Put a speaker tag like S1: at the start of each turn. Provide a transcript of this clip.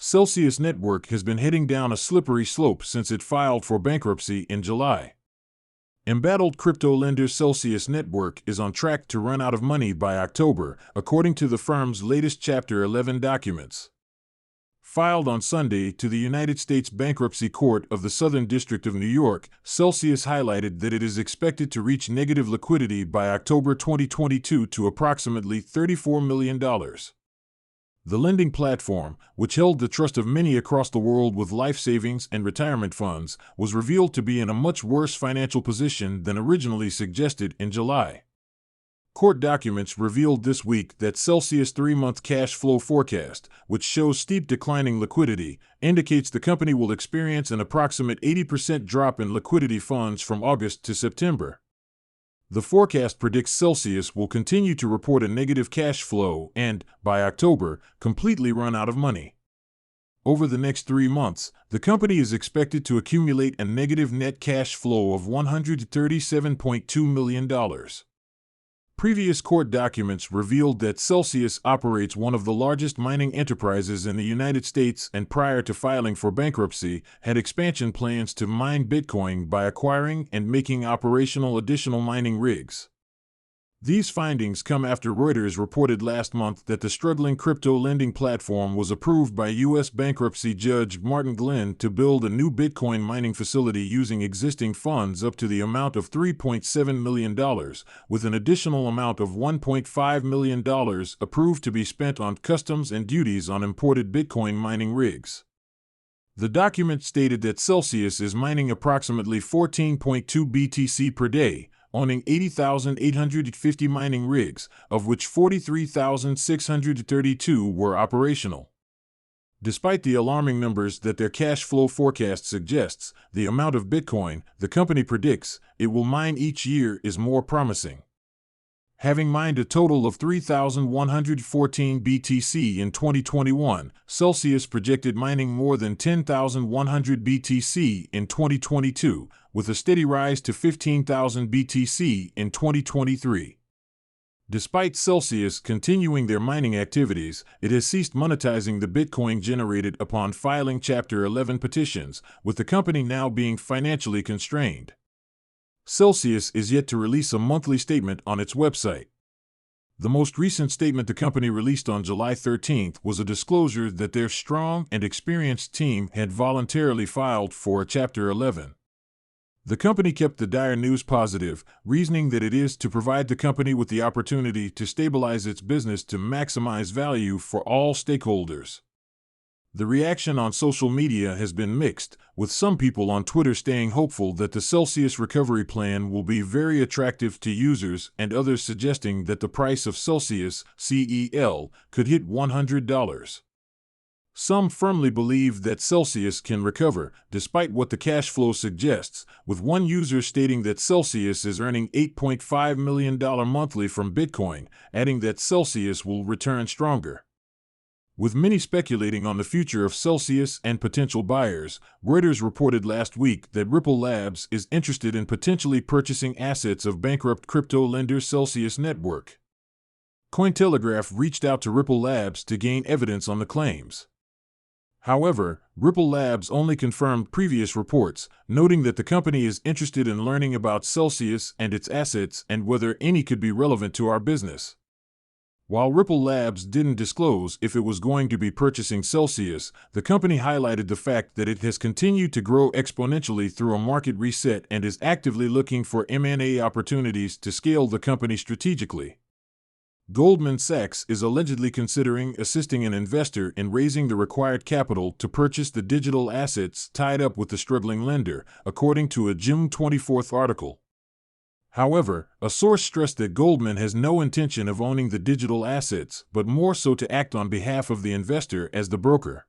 S1: Celsius Network has been heading down a slippery slope since it filed for bankruptcy in July. Embattled crypto lender Celsius Network is on track to run out of money by October, according to the firm's latest Chapter 11 documents. Filed on Sunday to the United States Bankruptcy Court of the Southern District of New York, Celsius highlighted that it is expected to reach negative liquidity by October 2022 to approximately $34 million. The lending platform, which held the trust of many across the world with life savings and retirement funds, was revealed to be in a much worse financial position than originally suggested in July. Court documents revealed this week that Celsius' 3-month cash flow forecast, which shows steep declining liquidity, indicates the company will experience an approximate 80% drop in liquidity funds from August to September. The forecast predicts Celsius will continue to report a negative cash flow and, by October, completely run out of money. Over the next 3 months, the company is expected to accumulate a negative net cash flow of $137.2 million. Previous court documents revealed that Celsius operates one of the largest mining enterprises in the United States and prior to filing for bankruptcy, had expansion plans to mine Bitcoin by acquiring and making operational additional mining rigs. These findings come after Reuters reported last month that the struggling crypto lending platform was approved by U.S. bankruptcy judge Martin Glenn to build a new Bitcoin mining facility using existing funds up to the amount of $3.7 million, with an additional amount of $1.5 million approved to be spent on customs and duties on imported Bitcoin mining rigs. The document stated that Celsius is mining approximately 14.2 BTC per day, owning 80,850 mining rigs, of which 43,632 were operational. Despite the alarming numbers that their cash flow forecast suggests, the amount of Bitcoin the company predicts it will mine each year is more promising. Having mined a total of 3,114 BTC in 2021, Celsius projected mining more than 10,100 BTC in 2022, with a steady rise to 15,000 BTC in 2023. Despite Celsius continuing their mining activities, it has ceased monetizing the Bitcoin generated upon filing Chapter 11 petitions, with the company now being financially constrained. Celsius is yet to release a monthly statement on its website. The most recent statement the company released on July 13th was a disclosure that their strong and experienced team had voluntarily filed for a Chapter 11. The company kept the dire news positive, reasoning that it is to provide the company with the opportunity to stabilize its business to maximize value for all stakeholders. The reaction on social media has been mixed, with some people on Twitter staying hopeful that the Celsius recovery plan will be very attractive to users and others suggesting that the price of Celsius, CEL, could hit $100. Some firmly believe that Celsius can recover, despite what the cash flow suggests, with one user stating that Celsius is earning $8.5 million monthly from Bitcoin, adding that Celsius will return stronger. With many speculating on the future of Celsius and potential buyers, Reuters reported last week that Ripple Labs is interested in potentially purchasing assets of bankrupt crypto lender Celsius Network. Cointelegraph reached out to Ripple Labs to gain evidence on the claims. However, Ripple Labs only confirmed previous reports, noting that the company is interested in learning about Celsius and its assets and whether any could be relevant to our business. While Ripple Labs didn't disclose if it was going to be purchasing Celsius, the company highlighted the fact that it has continued to grow exponentially through a market reset and is actively looking for M&A opportunities to scale the company strategically. Goldman Sachs is allegedly considering assisting an investor in raising the required capital to purchase the digital assets tied up with the struggling lender, according to a June 24th article. However, a source stressed that Goldman has no intention of owning the digital assets, but more so to act on behalf of the investor as the broker.